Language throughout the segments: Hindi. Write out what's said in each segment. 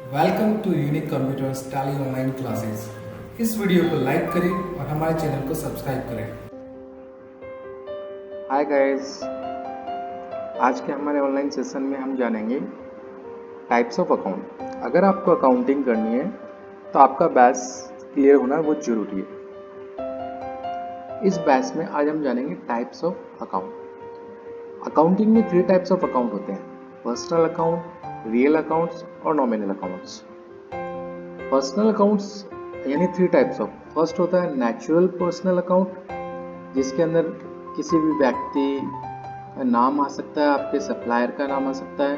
Welcome to unique computers Tally online classes. इस वीडियो को लाइक करें और हमारे चैनल को सब्सक्राइब करें। हाय गाइस, आज के हमारे ऑनलाइन सेशन में हम जानेंगे टाइप्स ऑफ अकाउंट। अगर आपको अकाउंटिंग करनी है तो आपका बैच क्लियर होना बहुत जरूरी है। इस बैच में आज हम जानेंगे टाइप्स ऑफ अकाउंट। अकाउंटिंग में 3 टाइप्स ऑफ अकाउंट होते हैं: पर्सनल अकाउंट, रियल अकाउंट्स और नॉमिनल अकाउंट्स। पर्सनल अकाउंट्स यानी 3 टाइप्स ऑफ। फर्स्ट होता है नेचुरल पर्सनल अकाउंट, जिसके अंदर किसी भी व्यक्ति का नाम आ सकता है, आपके सप्लायर का नाम आ सकता है,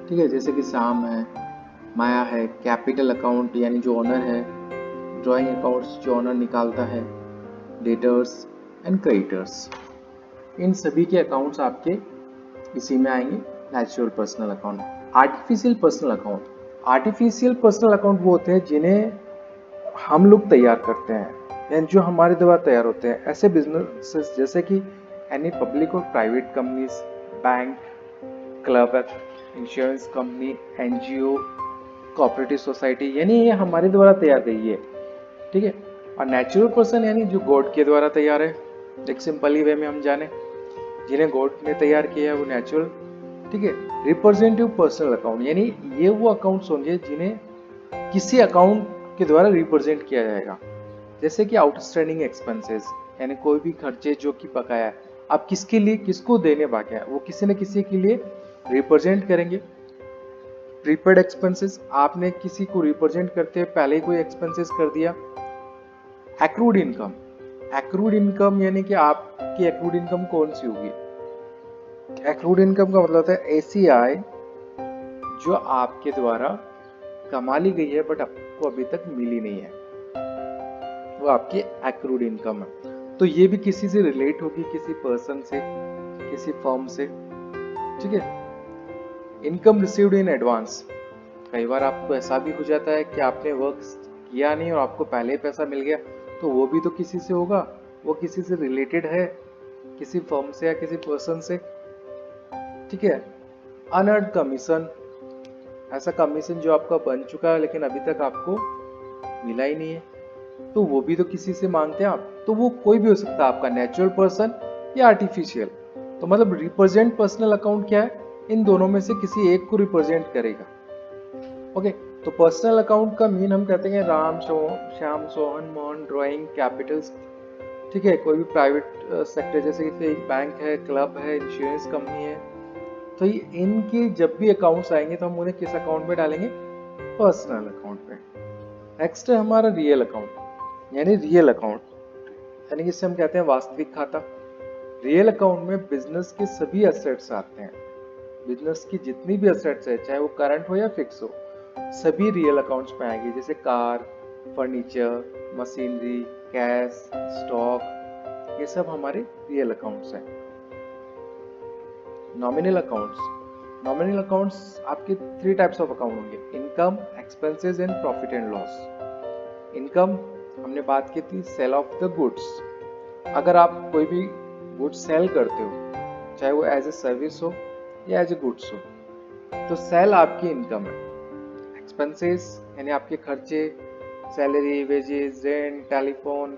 ठीक है, जैसे कि श्याम है, माया है। कैपिटल अकाउंट यानी जो ओनर है, ड्राइंग अकाउंट्स जो ओनर निकालता है, डेटर्स एंड क्रेडिटर्स। इन सभी के अकाउंट्स आपके इसी में आएंगे, natural personal account. Artificial personal account, artificial personal account वो होते हैं जिन्हें हम लोग तैयार करते हैं या जो हमारे द्वारा तैयार होते हैं। ऐसे बिजनेस जैसे कि एनी पब्लिक और private companies, bank, club, insurance company, NGO, cooperative society, यानी ये हमारे द्वारा तैयार गई है, ठीक है। और नेचुरल पर्सन यानी जो गॉड के द्वारा तैयार है। एक सिंपली वे में हम जाने, जिन्हें गॉड ने तैयार किया है वो नेचुरल, ठीक है। रिप्रेजेंटेटिव पर्सनल अकाउंट यानी ये वो अकाउंट्स होंगे जिन्हें किसी अकाउंट के द्वारा रिप्रेजेंट किया जाएगा, जैसे कि आउटस्टैंडिंग एक्सपेंसेस यानी कोई भी खर्चे जो कि बकाया है, आप किसके लिए किसको देने बाकी है वो किसी न किसी के लिए रिप्रेजेंट करेंगे। प्रीपेड एक्सपेंसेस, आपने किसी को रिप्रेजेंट करते हैं पहले ही कोई एक्सपेंसेस कर दिया। एक्रूड इनकम, एक्रूड इनकम यानी कि आपकी एक्रूड इनकम कौन सी होगी। एक्रूड इनकम का मतलब है ऐसी आय जो आपके द्वारा कमा ली गई है बट आपको अभी तक मिली नहीं है, वो आपकी एक्रूड इनकम है। तो ये भी किसी से रिलेट होगी, किसी पर्सन से, किसी फर्म से, ठीक है। इनकम रिसीव्ड इन एडवांस, कई बार आपको ऐसा भी हो जाता है कि आपने वर्क किया नहीं और आपको पहले ही पैसा मिल गया, तो वो भी तो किसी से होगा, वो किसी से रिलेटेड है, किसी फर्म से या किसी पर्सन से, ठीक है। अनअर्न्ड कमीशन, ऐसा कमीशन जो आपका बन चुका है लेकिन अभी तक आपको मिला ही नहीं है, तो वो भी तो किसी से मांगते हैं आप। तो वो कोई भी हो सकता है, आपका नेचुरल पर्सन या आर्टिफिशियल। तो मतलब रिप्रेजेंट पर्सनल अकाउंट क्या है, इन दोनों में से किसी एक को रिप्रेजेंट करेगा। ओके, तो पर्सनल अकाउंट का मीन हम कहते हैं राम, श्याम, सोहन, मोहन, ड्राइंग, कैपिटल्स, ठीक है। कोई भी प्राइवेट सेक्टर जैसे कि बैंक है, क्लब है, इंश्योरेंस कंपनी है, तो ये इनके जब भी अकाउंट्स आएंगे तो हम उन्हें किस अकाउंट में डालेंगे, पर्सनल अकाउंट पे। नेक्स्ट है हमारा रियल अकाउंट यानी रियल अकाउंट, यानी जिसे हम कहते हैं वास्तविक खाता। रियल अकाउंट में बिजनेस के सभी एसेट्स आते हैं, बिजनेस की जितनी भी एसेट्स है चाहे वो करंट हो या फिक्स हो, सभी रियल अकाउंट्स में आएंगे, जैसे car, furniture, machinery, cash, stock, ये सब हमारे रियल अकाउंट्स हैं। नॉमिनल अकाउंट्स, नॉमिनल अकाउंट्स आपके 3 टाइप्स ऑफ अकाउंट होंगे: income, expenses and profit and loss. Income हमने बात की थी सेल ऑफ द गुड्स, अगर आप कोई भी गुड्स सेल करते हो, चाहे वो एज ए सर्विस हो या एज ए गुड्स हो, तो सेल आपकी इनकम है। एक्सपेंसेस यानी आपके खर्चे, सैलरी, वेजेस, रेंट, टेलीफोन,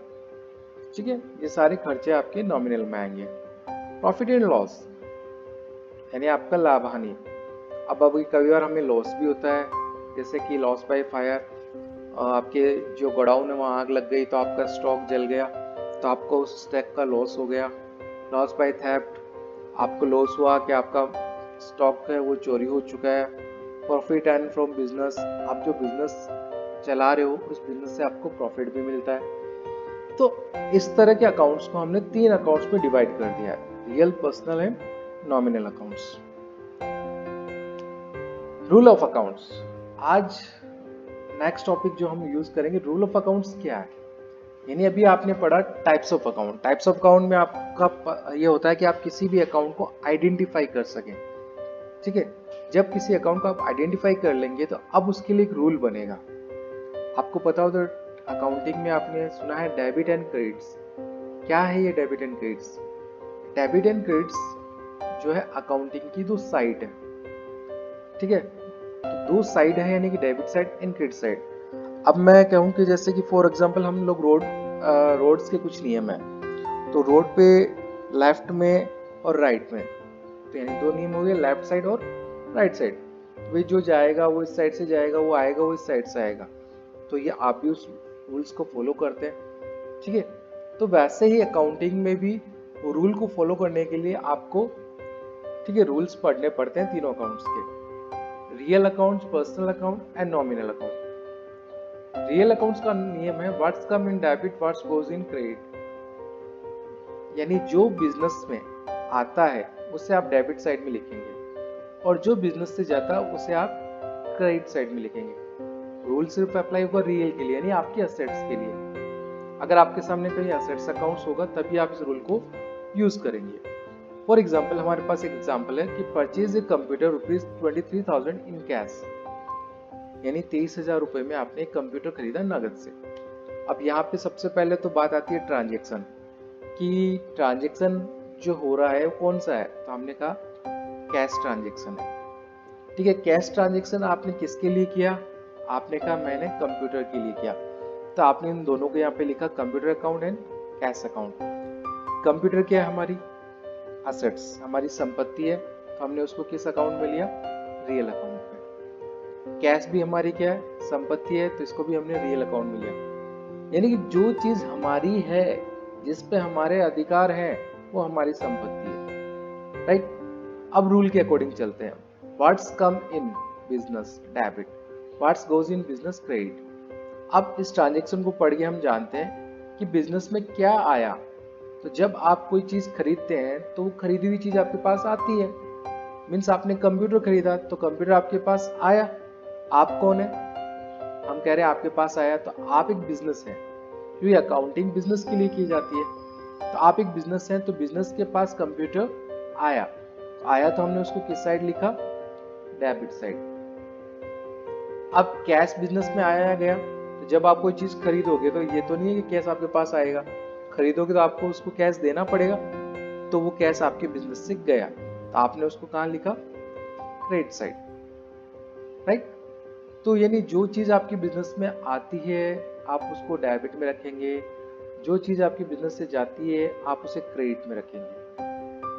ठीक है, ये सारे खर्चे आपके नॉमिनल में आएंगे। प्रॉफिट एंड लॉस यानी आपका लाभ हानि। अब अभी कभी बार हमें लॉस भी होता है, जैसे कि लॉस बाय फायर, आपके जो गोडाउन है वहाँ आग लग गई तो आपका स्टॉक जल गया, तो आपको उस स्टॉक का लॉस हो गया। लॉस बाय थेफ्ट, आपको लॉस हुआ कि आपका स्टॉक है वो चोरी हो चुका है। प्रॉफिट एंड फ्रॉम बिजनेस, आप जो बिजनेस चला रहे हो उस बिजनेस से आपको प्रॉफिट भी मिलता है। तो इस तरह के अकाउंट्स को हमने 3 अकाउंट्स में डिवाइड कर दिया है: real, personal and nominal accounts. Rule of accounts, आज नेक्स्ट टॉपिक जो हम यूज करेंगे, रूल ऑफ अकाउंट्स क्या है। यानी अभी आपने पढ़ा types of account, types of account में आपका ये होता है कि आप किसी भी अकाउंट को आइडेंटिफाई कर सकें, ठीक है। जब किसी अकाउंट को आप आइडेंटिफाई कर लेंगे तो अब उसके लिए एक रूल बनेगा। आपको पता हो तो अकाउंटिंग में आपने सुना है डेबिट एंड क्रेडिट्स। क्या है ये debit and credits? Debit and credits जो है अकाउंटिंग की 2 साइड है, ठीक है। तो दो साइड है, यानी कि debit side and credit side. अब मैं कहूँ कि जैसे कि फॉर एग्जांपल हम लोग रोड्स के कुछ नियम है, तो रोड पे लेफ्ट में और राइट में, तो यानी दो नियम हो गए, लेफ्ट साइड और राइट साइड। वे जो जाएगा वो इस साइड से जाएगा, वो आएगा वो इस साइड से आएगा। तो ये आप भी उस रूल्स को फॉलो करते हैं, ठीक है। तो वैसे ही अकाउंटिंग में भी रूल को फॉलो करने के लिए आपको, ठीक है, रूल्स पढ़ने पड़ते हैं तीनों अकाउंट्स के, real accounts, personal account and nominal account. Real accounts का नियम है what's come in debit what's goes in credit, यानी जो बिजनेस में आता है उसे आप डेबिट साइड में लिखेंगे और जो बिजनेस से जाता है उसे आप क्रेडिट साइड में लिखेंगे। रूल सिर्फ अप्लाई होगा रियल के लिए, यानी आपके असेट्स के लिए। अगर आपके सामने कहीं असेट्स अकाउंट्स होगा तभी आप इस रूल को यूज करेंगे। फॉर एग्जाम्पल हमारे पास एक एग्जाम्पल है कि purchase a computer ₹23,000 in cash, यानी 23,000 रुपए में आपने एक कंप्यूटर खरीदा नगद से। अब यहाँ पे सबसे पहले तो बात आती है ट्रांजेक्शन कि ट्रांजेक्शन जो हो रहा है वो कौन सा है, तो हमने कहा कैश ट्रांजेक्शन है, ठीक है। कैश ट्रांजेक्शन आपने किसके लिए किया, आपने कहा मैंने कंप्यूटर के लिए किया, तो आपने इन दोनों को यहाँ पे लिखा computer account and cash account. Computer क्या है, हमारी असेट्स, हमारी संपत्ति है, तो हमने उसको किस अकाउंट में लिया, रियल अकाउंट में। कैश भी हमारी क्या है, संपत्ति है, तो इसको भी हमने रियल अकाउंट में लिया। यानी कि जो चीज हमारी है, जिस पे हमारे अधिकार हैं, वो हमारी संपत्ति है, राइट। अब रूल के अकॉर्डिंग चलते हैं। What's come in business debit, what's goes in business credit. अब इस ट्रांजेक्शन को पढ़ के हम जानते हैं कि बिजनेस में क्या आया। तो जब आप कोई चीज खरीदते हैं तो वो खरीदी हुई चीज आपके पास आती है, मीन्स आपने कंप्यूटर खरीदा तो कंप्यूटर आपके पास आया। आप कौन है, हम कह रहे हैं आपके पास आया, तो आप एक बिजनेस है, क्योंकि अकाउंटिंग बिजनेस के लिए की जाती है। तो आप एक बिजनेस हैं, तो बिजनेस के पास कंप्यूटर आया, तो आया तो हमने उसको किस साइड लिखा, डेबिट साइड। अब कैश बिजनेस में आया गया, तो जब आप कोई चीज खरीदोगे तो ये तो नहीं है कि कैश आपके पास आएगा, खरीदोगे तो आपको उसको कैश देना पड़ेगा, तो वो कैश आपके बिजनेस से गया, तो आपने उसको कहाँ लिखा, क्रेडिट साइड, राइट। तो यानी जो चीज आपकी बिजनेस में आती है आप उसको डेबिट में रखेंगे, जो चीज आपकी बिजनेस से जाती है आप उसे क्रेडिट में रखेंगे।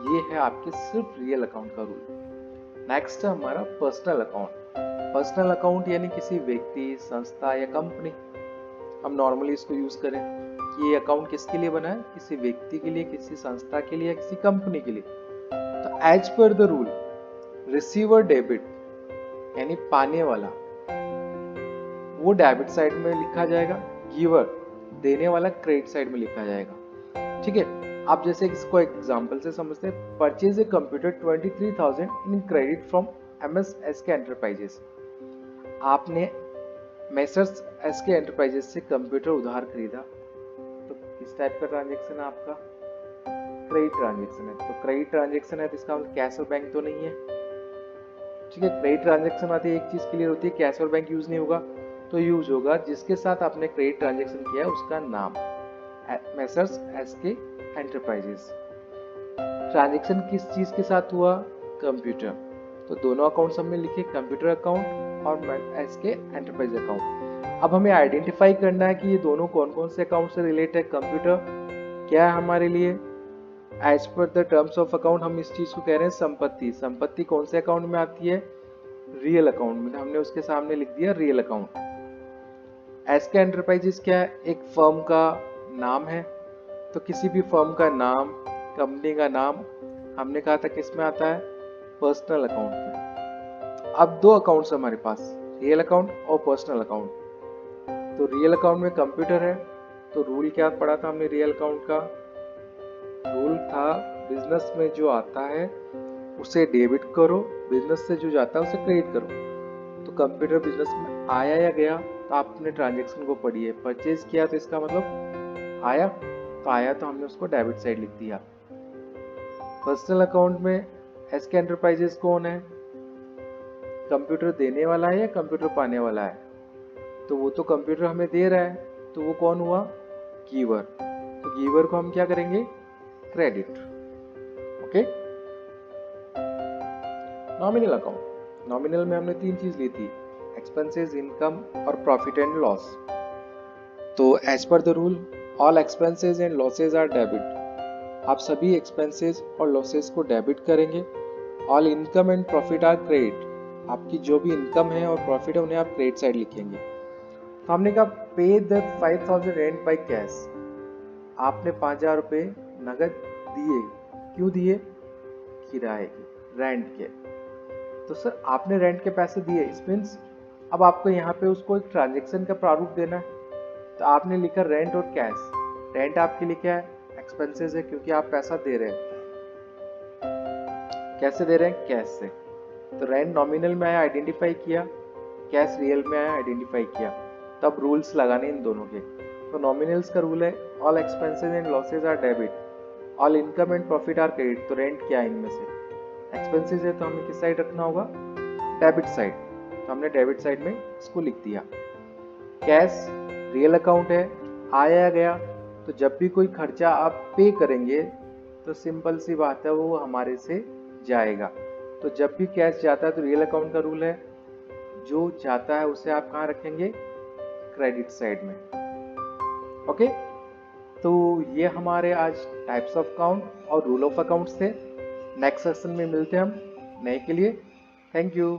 ये है आपके सिर्फ रियल अकाउंट का रूल। नेक्स्ट है हमारा पर्सनल अकाउंट। पर्सनल अकाउंट यानी किसी व्यक्ति, संस्था या कंपनी, हम नॉर्मली इसको यूज करें कि ये अकाउंट किसके लिए बना है, किसी व्यक्ति के लिए, किसी संस्था के लिए, किसी कंपनी के लिए। तो as per the rule receiver debit, यानी पाने वाला, वो डेबिट साइड में लिखा जाएगा, गिवर देने वाला क्रेडिट साइड में लिखा जाएगा, ठीक है। आप जैसे इसको एक एग्जांपल से समझते हैं, purchase a computer 23,000 in credit from MS-SK enterprises. आपने मेसर्स SK एंटरप्राइजेस से कंप्यूटर उधार खरीदा, तो किस टाइप का ट्रांजेक्शन है आपका, क्रेडिट ट्रांजेक्शन है। तो क्रेडिट ट्रांजेक्शन है तो इसका मतलब कैश और बैंक तो नहीं है, ठीक है। क्रेडिट ट्रांजेक्शन आती है एक चीज क्लियर होती है, कैश और बैंक यूज नहीं होगा, तो यूज होगा जिसके साथ आपने क्रेडिट ट्रांजेक्शन किया है उसका नाम, मेसर्स SK एंटरप्राइजेस। ट्रांजेक्शन किस चीज के साथ हुआ, कंप्यूटर, तो दोनों अकाउंट्स हमने लिखे, कंप्यूटर अकाउंट और SK एंटरप्राइज अकाउंट। अब हमें आइडेंटिफाई करना है कि ये दोनों कौन कौन से अकाउंट से रिलेटेड है। कंप्यूटर क्या है हमारे लिए, as per the terms of account हम इस चीज को कह रहे हैं संपत्ति। संपत्ति कौन से अकाउंट में आती है, रियल अकाउंट में, हमने उसके सामने लिख दिया रियल अकाउंट। SK एंटरप्राइजेस क्या है, एक फर्म का नाम है, तो किसी भी फर्म का नाम, कंपनी का नाम हमने कहा था किस में आता है, पर्सनल अकाउंट में। अब दो अकाउंट्स हमारे पास, रियल अकाउंट और पर्सनल अकाउंट। तो रियल अकाउंट में कंप्यूटर है, तो रूल क्या पढ़ा था हमने रियल अकाउंट का, रूल था बिजनेस में जो आता है उसे डेबिट करो, बिजनेस से जो जाता है उसे क्रेडिट करो। तो कंप्यूटर बिजनेस में आया या गया, तो आपने ट्रांजेक्शन को पढ़िए, परचेज किया तो इसका मतलब आया, तो आया तो हमने उसको डेबिट साइड लिख दिया। पर्सनल अकाउंट में SK एंटरप्राइजेस कौन है, कंप्यूटर देने वाला है या कंप्यूटर पाने वाला है, तो वो तो कंप्यूटर हमें दे रहा है, तो वो कौन हुआ, गिवर। तो गिवर को हम क्या करेंगे, credit, okay. Nominal account, nominal में हमने 3 चीज ली थी, एक्सपेंसेस, इनकम और प्रॉफिट एंड लॉस। तो as per the rule all expenses and losses are debit. आप सभी एक्सपेंसेस और लॉसेज को डेबिट करेंगे। All income and profit are credit. आपकी जो भी इनकम है और प्रॉफिट है उन्हें आप क्रेडिट साइड लिखेंगे। तो हमने कहा पे द 5000 रेंट बाय कैश। आपने 5000 रुपये नगद दिए। क्यों दिए? किराए के, रेंट के। तो सर आपने रेंट के पैसे दिए, इस मीन्स अब आपको यहाँ पे उसको एक ट्रांजेक्शन का प्रारूप देना है। तो आपने लिखा रेंट और कैश। रेंट आपके लिए क्या है? एक्सपेंसेस है, क्योंकि आप पैसा दे रहे हैं। कैसे दे रहे हैं? कैश से। तो रेंट नॉमिनल में आया, आइडेंटिफाई किया, कैश रियल में आया, आइडेंटिफाई किया। तब रूल्स लगाने इन दोनों के। तो नॉमिनल्स का रूल है all expenses and losses are debit, all income and profit are credit. तो रेंट क्या है इनमें से? एक्सपेंसेस है, तो हमें किस साइड रखना होगा? Debit side. तो हमने डेबिट साइड में इसको लिख दिया। कैश रियल अकाउंट है, आया गया। तो जब भी कोई खर्चा आप पे करेंगे तो सिंपल सी बात है वो हमारे से जाएगा। तो जब भी कैश जाता है तो रियल अकाउंट का रूल है जो जाता है उसे आप कहाँ रखेंगे? क्रेडिट साइड में। ओके, तो ये हमारे आज टाइप्स ऑफ अकाउंट और रूल ऑफ अकाउंट्स थे। नेक्स्ट सेशन में मिलते हैं हम नए के लिए। Thank you.